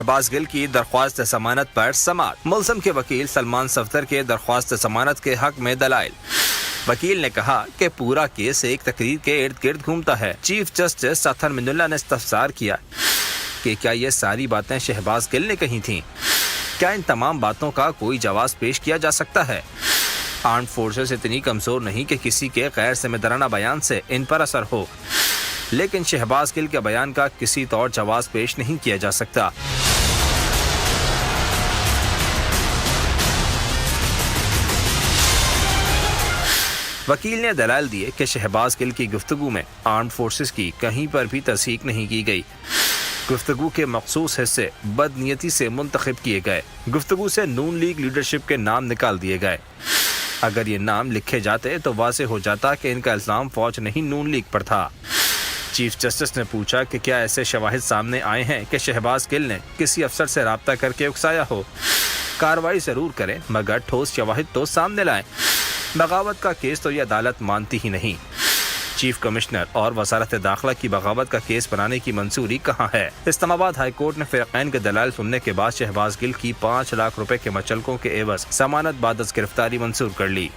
شہباز گل کی درخواست ضمانت پر سماعت۔ ملزم کے وکیل سلمان صفدر کے درخواست ضمانت کے حق میں دلائل۔ وکیل نے کہا کہ پورا کیس ایک تقریر کے ارد گرد گھومتا ہے۔ چیف جسٹس اطہر مناللہ نے استفسار کیا کہ کیا یہ ساری باتیں شہباز گل نے کہی تھیں؟ کیا ان تمام باتوں کا کوئی جواز پیش کیا جا سکتا ہے؟ آرمڈ فورسز اتنی کمزور نہیں کہ کسی کے غیر ذمہ دارانہ بیان سے ان پر اثر ہو، لیکن شہباز گل کے بیان کا کسی طور جواز پیش نہیں کیا جا سکتا۔ وکیل نے دلائل دیے کہ شہباز گل کی گفتگو میں آرمڈ فورسز کی کہیں پر بھی تصحیح نہیں کی گئی۔ گفتگو کے مخصوص حصے بدنیتی سے منتخب کیے گئے۔ گفتگو سے نون لیگ لیڈرشپ کے نام نکال دیے گئے۔ اگر یہ نام لکھے جاتے تو واضح ہو جاتا کہ ان کا الزام فوج نہیں نون لیگ پر تھا۔ چیف جسٹس نے پوچھا کہ کیا ایسے شواہد سامنے آئے ہیں کہ شہباز گل نے کسی افسر سے رابطہ کر کے اکسایا ہو؟ کارروائی ضرور کریں مگر ٹھوس شواہد تو سامنے لائیں۔ بغاوت کا کیس تو یہ عدالت مانتی ہی نہیں۔ چیف کمشنر اور وزارت داخلہ کی بغاوت کا کیس بنانے کی منظوری کہاں ہے؟ اسلام آباد ہائی کورٹ نے فریقین کے دلائل سننے کے بعد شہباز گل کی 5 لاکھ روپے کے مچلقوں کے عوض ضمانت بعد از گرفتاری منظور کر لی۔